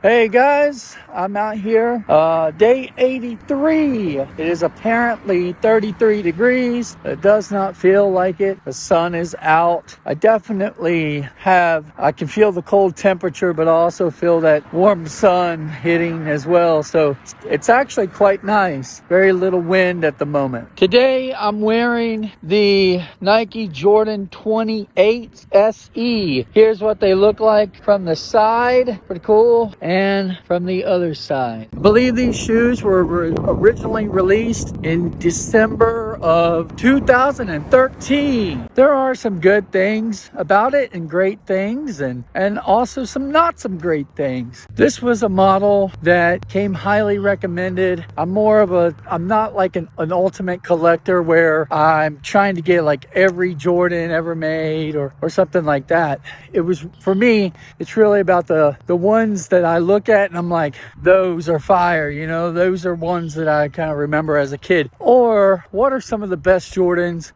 Hey guys, I'm out here, day 83. It is apparently 33 degrees. It does not feel like it. The sun is out. I can feel the cold temperature, but I also feel that warm sun hitting as well. So it's actually quite nice. Very little wind at the moment. Today I'm wearing the Nike Jordan 28 SE. Here's what they look like from the side. Pretty cool. And from the other side. I believe these shoes were originally released in December of 2013. There are some good things about it and great things and also some not some great things. This was a model that came highly recommended. I'm not like an ultimate collector where I'm trying to get like every Jordan ever made or something like that. For me, it's really about the ones that I look at and I'm like, those are fire, those are ones that I kind of remember as a kid. Or what are some of the best Jordans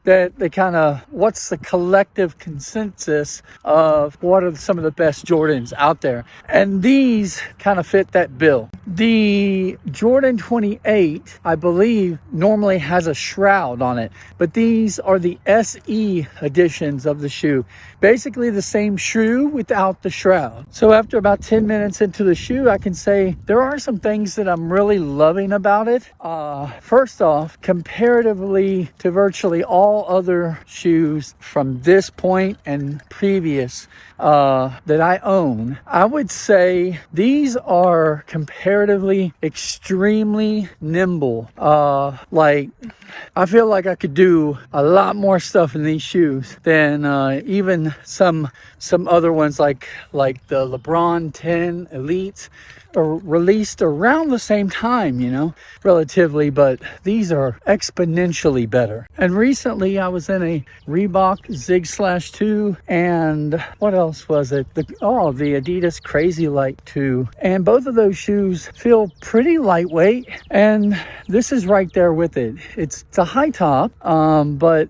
what's the collective consensus of what are some of the best Jordans out there? And these kind of fit that bill. The Jordan 28, I believe, normally has a shroud on it, but these are the SE editions of the shoe. Basically the same shoe without the shroud. So after about 10 minutes into the shoe, I can say there are some things that I'm really loving about it. First off, comparatively to virtually all other shoes from this point and previous that I own, I would say these are comparatively extremely nimble. I feel like I could do a lot more stuff in these shoes than even some other ones like the LeBron 10 Elites are released around the same time, relatively, but these are exponentially better. And recently I was in a Reebok Zig Slash 2 and what else was it? The Adidas Crazy Light 2. And both of those shoes feel pretty lightweight, and this is right there with it. It's a high top, but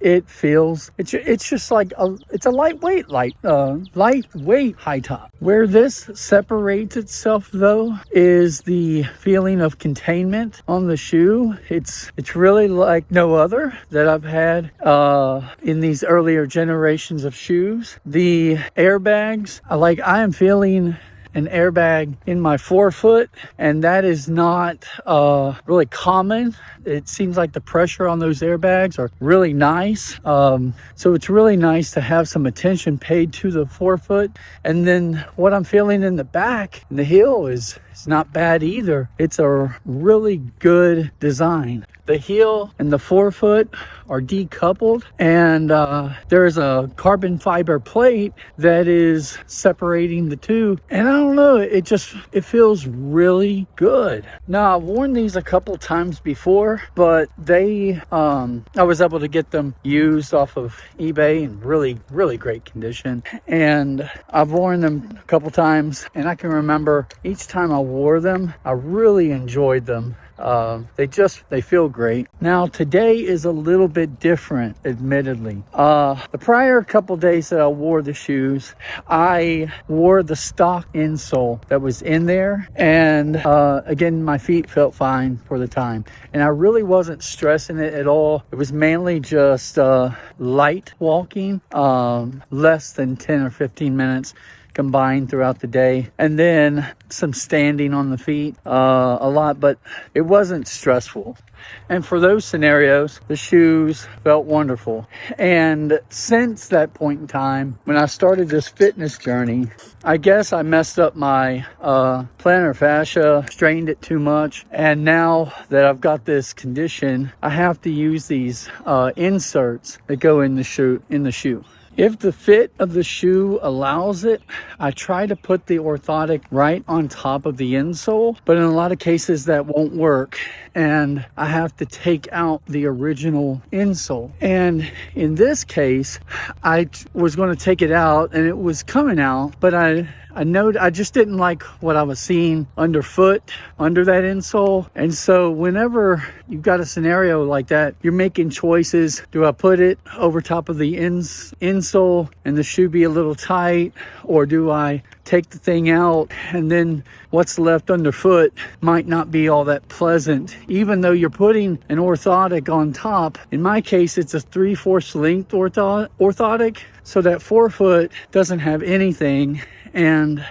it's just like it's a lightweight high top. Where this separates itself though is the feeling of containment on the shoe. It's really like no other that I've had in these earlier generations of shoes. The airbags, I am feeling an airbag in my forefoot, and that is not really common. It seems like the pressure on those airbags are really nice. So it's really nice to have some attention paid to the forefoot. And then what I'm feeling in the back, in the heel, is not bad either. It's a really good design. The heel and the forefoot are decoupled, and there's a carbon fiber plate that is separating the two. And I don't know, it feels really good. Now, I've worn these a couple times before, but I was able to get them used off of eBay in really, really great condition. And I've worn them a couple times, and I can remember each time I wore them, I really enjoyed them. They feel great. Now today is a little bit different, admittedly. The prior couple days that I wore the shoes, I wore the stock insole that was in there, and again, my feet felt fine for the time, and I really wasn't stressing it at all. It was mainly just light walking, less than 10 or 15 minutes combined throughout the day, and then some standing on the feet a lot, but it wasn't stressful. And for those scenarios, the shoes felt wonderful. And since that point in time, when I started this fitness journey, I guess I messed up my plantar fascia, strained it too much, and now that I've got this condition, I have to use these inserts that go in the shoe. If the fit of the shoe allows it, I try to put the orthotic right on top of the insole, but in a lot of cases that won't work, and I have to take out the original insole. And in this case, I was going to take it out, and it was coming out, but I just didn't like what I was seeing underfoot, under that insole. And so whenever you've got a scenario like that, you're making choices. Do I put it over top of the insole and the shoe be a little tight, or do I take the thing out and then what's left underfoot might not be all that pleasant, even though you're putting an orthotic on top? In my case, it's a 3/4 length orthotic, so that forefoot doesn't have anything. And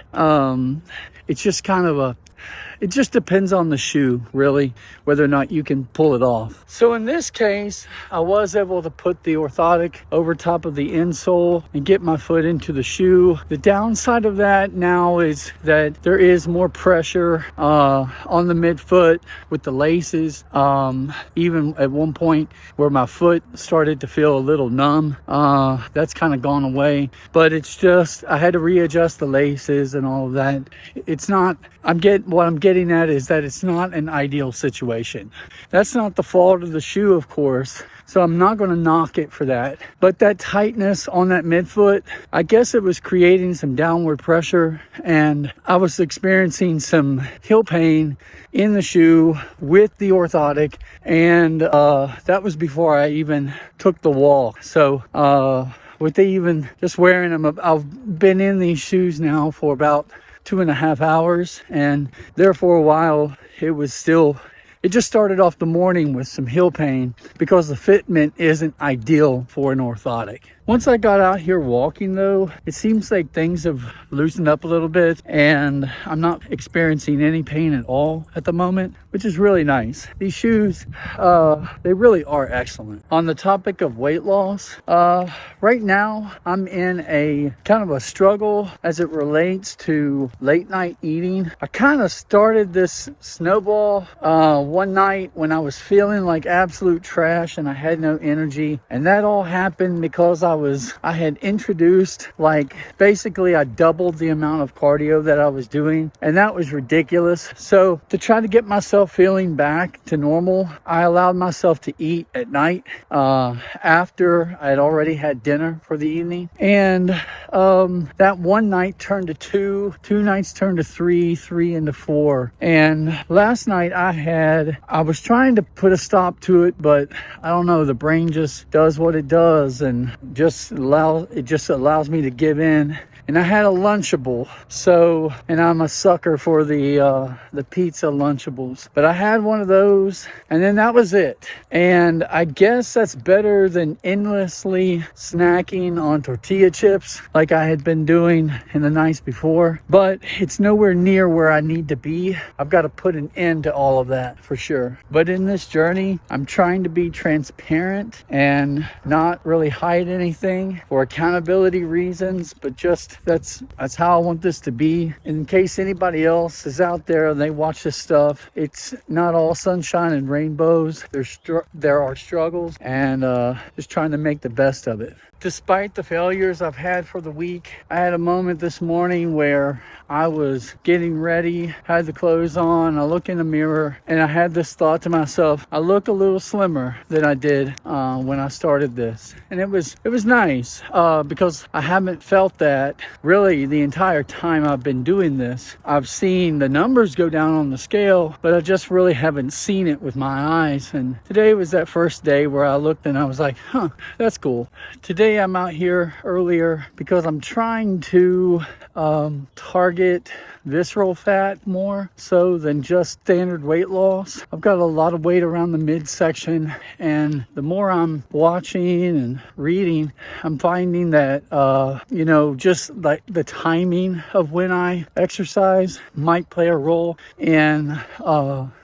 it's just kind of it just depends on the shoe, really, whether or not you can pull it off. So in this case, I was able to put the orthotic over top of the insole and get my foot into the shoe. The downside of that now is that there is more pressure on the midfoot with the laces. Even at one point where my foot started to feel a little numb, that's kind of gone away. But it's just, I had to readjust the laces and all of that. It's not, what I'm getting at is that it's not an ideal situation. That's not the fault of the shoe, of course, so I'm not going to knock it for that. But that tightness on that midfoot, I guess it was creating some downward pressure, and I was experiencing some heel pain in the shoe with the orthotic, and that was before I even took the walk. So with even just wearing them, I've been in these shoes now for about 2.5 hours, and there for a while it just started off the morning with some heel pain because the fitment isn't ideal for an orthotic. Once I got out here walking, though, it seems like things have loosened up a little bit, and I'm not experiencing any pain at all at the moment, which is really nice. These shoes, they really are excellent. On the topic of weight loss, right now I'm in a kind of a struggle as it relates to late night eating. I kind of started this snowball one night when I was feeling like absolute trash and I had no energy, and that all happened because I had introduced, like, basically I doubled the amount of cardio that I was doing, and that was ridiculous. So to try to get myself feeling back to normal, I allowed myself to eat at night after I had already had dinner for the evening. And that one night turned to two nights turned to three into 4. And last night I was trying to put a stop to it, but I don't know, the brain just does what it does, and it just allows me to give in. And I had a Lunchable, and I'm a sucker for the pizza Lunchables, but I had one of those, and then that was it. And I guess that's better than endlessly snacking on tortilla chips like I had been doing in the nights before, but it's nowhere near where I need to be. I've got to put an end to all of that for sure. But in this journey, I'm trying to be transparent and not really hide anything for accountability reasons, but just that's how I want this to be. In case anybody else is out there and they watch this stuff, it's not all sunshine and rainbows. There are struggles, and just trying to make the best of it. Despite the failures I've had for the week, I had a moment this morning where I was getting ready, had the clothes on, I look in the mirror, and I had this thought to myself, I look a little slimmer than I did when I started this. And it was nice because I haven't felt that really the entire time I've been doing this. I've seen the numbers go down on the scale, but I just really haven't seen it with my eyes. And today was that first day where I looked and I was like, that's cool. Today I'm out here earlier because I'm trying to target visceral fat more so than just standard weight loss. I've got a lot of weight around the midsection, and the more I'm watching and reading, I'm finding that just like the timing of when I exercise might play a role in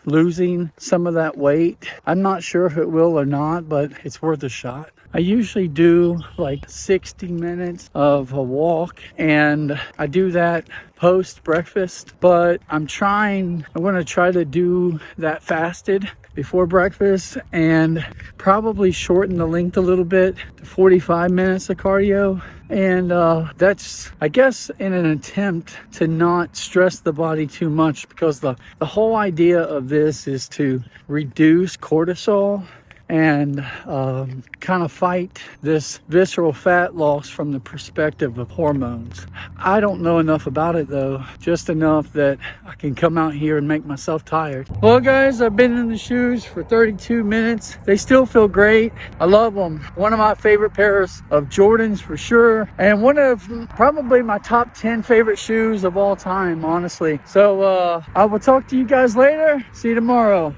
losing some of that weight. I'm not sure if it will or not, but it's worth a shot. I usually do like 60 minutes of a walk, and I do that post breakfast, but I'm going to try to do that fasted before breakfast and probably shorten the length a little bit to 45 minutes of cardio. And that's, I guess, in an attempt to not stress the body too much, because the whole idea of this is to reduce cortisol and kind of fight this visceral fat loss from the perspective of hormones. I don't know enough about it though, just enough that I can come out here and make myself tired. Well guys, I've been in the shoes for 32 minutes. They still feel great. I love them. One of my favorite pairs of Jordans for sure, and one of probably my top 10 favorite shoes of all time, honestly. So I will talk to you guys later. See you tomorrow.